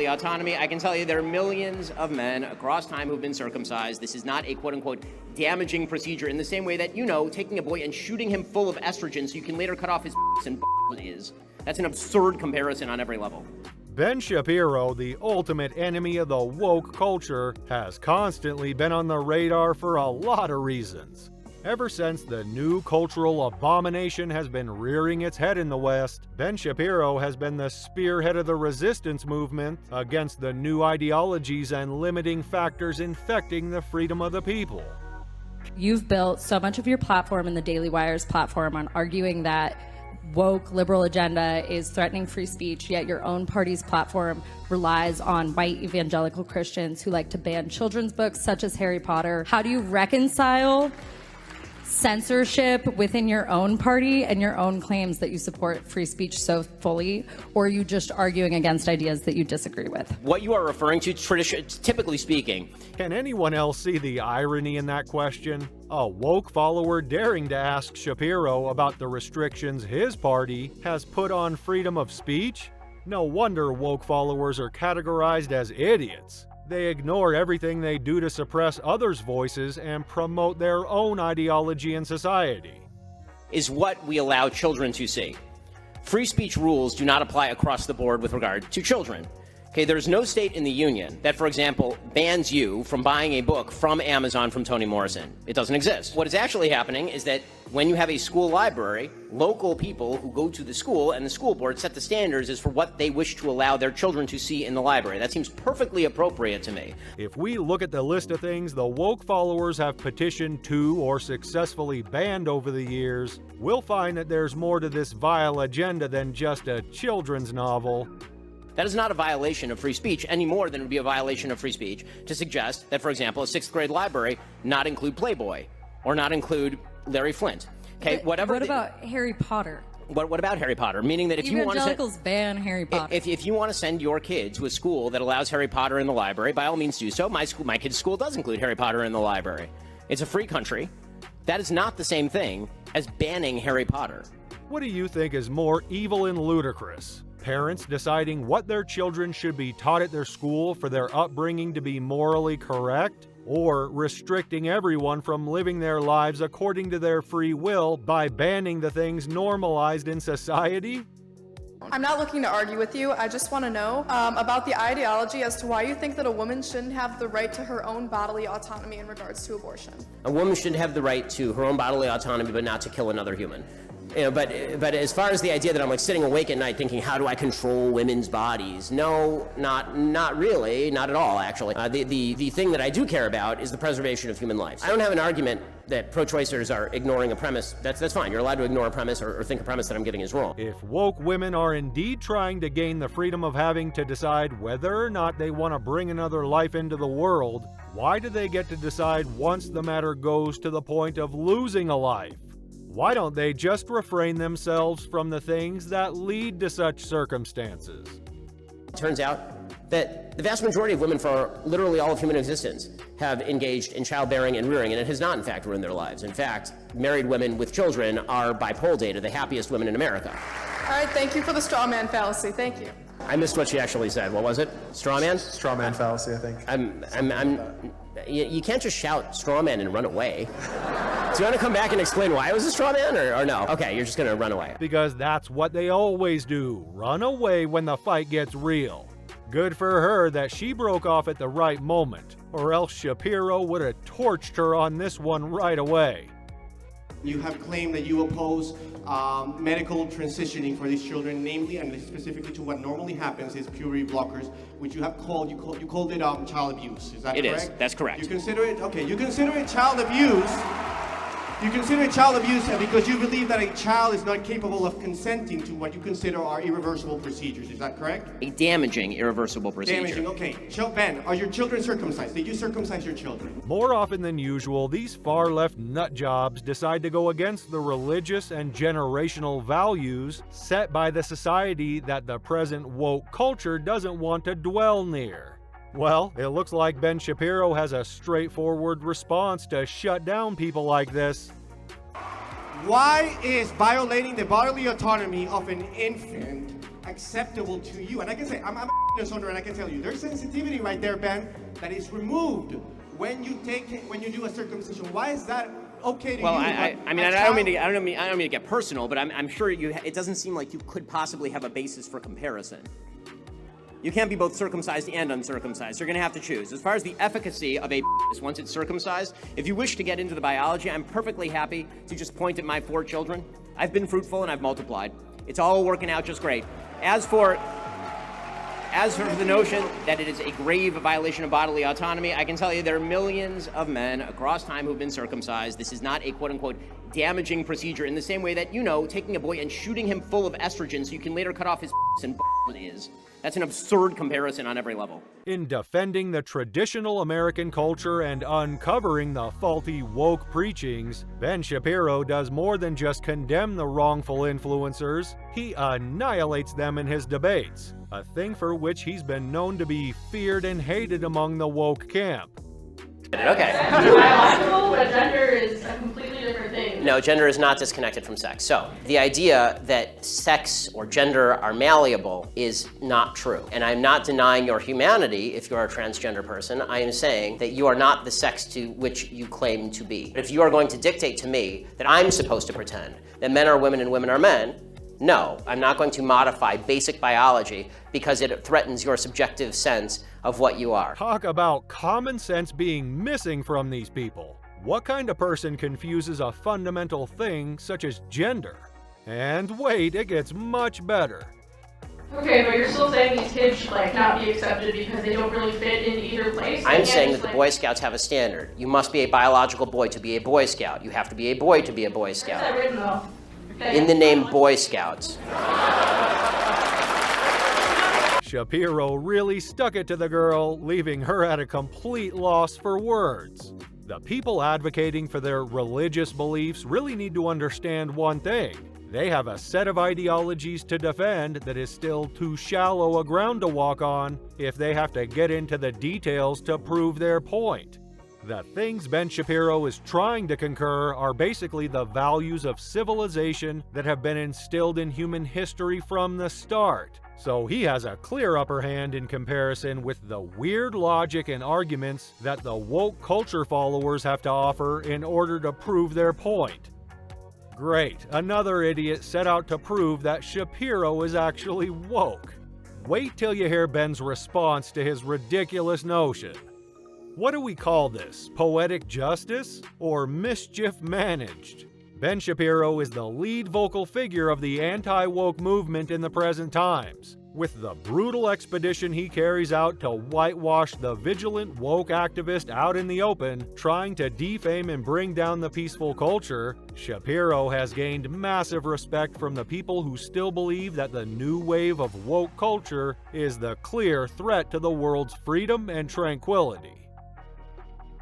autonomy, I can tell you there are millions of men across time who've been circumcised. This is not a quote-unquote damaging procedure in the same way that, taking a boy and shooting him full of estrogen so you can later cut off his and is. That's an absurd comparison on every level. Ben Shapiro, the ultimate enemy of the woke culture, has constantly been on the radar for a lot of reasons. Ever since the new cultural abomination has been rearing its head in the West, Ben Shapiro has been the spearhead of the resistance movement against the new ideologies and limiting factors infecting the freedom of the people. You've built so much of your platform and the Daily Wire's platform on arguing that woke liberal agenda is threatening free speech, yet your own party's platform relies on white evangelical Christians who like to ban children's books such as Harry Potter. How do you reconcile censorship within your own party and your own claims that you support free speech so fully, or are you just arguing against ideas that you disagree with? What you are referring to, typically speaking. Can anyone else see the irony in that question? A woke follower daring to ask Shapiro about the restrictions his party has put on freedom of speech? No wonder woke followers are categorized as idiots. They ignore everything they do to suppress others' voices and promote their own ideology in society. Is what we allow children to see. Free speech rules do not apply across the board with regard to children. Okay, there's no state in the union that, for example, bans you from buying a book from Amazon from Toni Morrison. It doesn't exist. What is actually happening is that when you have a school library, local people who go to the school and the school board set the standards as for what they wish to allow their children to see in the library. That seems perfectly appropriate to me. If we look at the list of things the woke followers have petitioned to or successfully banned over the years, we'll find that there's more to this vile agenda than just a children's novel. That is not a violation of free speech any more than it would be a violation of free speech to suggest that, for example, a 6th grade library not include Playboy or not include Larry Flint. Okay, whatever. What about Harry Potter? What about Harry Potter? Meaning that if you want to evangelicals ban Harry Potter. If you want to send your kid to a school that allows Harry Potter in the library, by all means do so. My kid's school does include Harry Potter in the library. It's a free country. That is not the same thing as banning Harry Potter. What do you think is more evil and ludicrous? Parents deciding what their children should be taught at their school for their upbringing to be morally correct? Or restricting everyone from living their lives according to their free will by banning the things normalized in society? I'm not looking to argue with you. I just want to know about the ideology as to why you think that a woman shouldn't have the right to her own bodily autonomy in regards to abortion. A woman should have the right to her own bodily autonomy, but not to kill another human. But as far as the idea that I'm sitting awake at night thinking, how do I control women's bodies? No, not really, not at all, actually. The thing that I do care about is the preservation of human life. I don't have an argument that pro-choicers are ignoring a premise. That's fine. You're allowed to ignore a premise or think a premise that I'm giving is wrong. If woke women are indeed trying to gain the freedom of having to decide whether or not they want to bring another life into the world, why do they get to decide once the matter goes to the point of losing a life? Why don't they just refrain themselves from the things that lead to such circumstances? It turns out that the vast majority of women for literally all of human existence have engaged in childbearing and rearing, and it has not, in fact, ruined their lives. In fact, married women with children are, by poll data, the happiest women in America. All right, thank you for the straw man fallacy. Thank you. I missed what she actually said. What was it? Straw man? Straw man fallacy, I think. You can't just shout straw man and run away. Do you want to come back and explain why it was a straw man or no? Okay, you're just going to run away. Because that's what they always do. Run away when the fight gets real. Good for her that she broke off at the right moment, or else Shapiro would have torched her on this one right away. You have claimed that you oppose medical transitioning for these children, namely and specifically to what normally happens is puberty blockers, which you have called you called it child abuse. Is that correct? It is. That's correct. You consider it okay. You consider it child abuse. You consider it child abuse because you believe that a child is not capable of consenting to what you consider are irreversible procedures. Is that correct? A damaging, irreversible procedure. Damaging, okay. Ben, are your children circumcised? Did you circumcise your children? More often than usual, these far-left nutjobs decide to go against the religious and generational values set by the society that the present woke culture doesn't want to dwell near. Well, it looks like Ben Shapiro has a straightforward response to shut down people like this. Why is violating the bodily autonomy of an infant acceptable to you. And I can say, I'm a disorder, and I can tell you, there's sensitivity right there, Ben, that is removed when you do a circumcision. Why is that okay to Well, you? I mean, I don't mean to get personal, but I'm sure it doesn't seem like you could possibly have a basis for comparison. You can't be both circumcised and uncircumcised. You're going to have to choose. As far as the efficacy of a once it's circumcised, if you wish to get into the biology, I'm perfectly happy to just point at my 4 children. I've been fruitful and I've multiplied. It's all working out just great. As for the notion that it is a grave violation of bodily autonomy, I can tell you there are millions of men across time who've been circumcised. This is not a quote-unquote damaging procedure in the same way that, taking a boy and shooting him full of estrogen so you can later cut off his and is. That's an absurd comparison on every level. In defending the traditional American culture and uncovering the faulty woke preachings, Ben Shapiro does more than just condemn the wrongful influencers. He annihilates them in his debates, a thing for which he's been known to be feared and hated among the woke camp. Okay. Biological, but gender is a completely different thing. No, gender is not disconnected from sex. So the idea that sex or gender are malleable is not true. And I'm not denying your humanity if you're a transgender person. I am saying that you are not the sex to which you claim to be. If you are going to dictate to me that I'm supposed to pretend that men are women and women are men, no, I'm not going to modify basic biology because it threatens your subjective sense of what you are. Talk about common sense being missing from these people. What kind of person confuses a fundamental thing such as gender? And wait, it gets much better. Okay, but you're still saying these kids should not be accepted because they don't really fit in either place? I'm saying that the Boy Scouts have a standard. You must be a biological boy to be a Boy Scout. You have to be a boy to be a Boy Scout. Where's that written though? In the name Boy Scouts. Shapiro really stuck it to the girl, leaving her at a complete loss for words. The people advocating for their religious beliefs really need to understand one thing. They have a set of ideologies to defend that is still too shallow a ground to walk on if they have to get into the details to prove their point. The things Ben Shapiro is trying to concur are basically the values of civilization that have been instilled in human history from the start. So he has a clear upper hand in comparison with the weird logic and arguments that the woke culture followers have to offer in order to prove their point. Great, another idiot set out to prove that Shapiro is actually woke. Wait till you hear Ben's response to his ridiculous notion. What do we call this? Poetic justice? Or mischief managed? Ben Shapiro is the lead vocal figure of the anti-woke movement in the present times. With the brutal expedition he carries out to whitewash the vigilant woke activist out in the open, trying to defame and bring down the peaceful culture, Shapiro has gained massive respect from the people who still believe that the new wave of woke culture is the clear threat to the world's freedom and tranquility.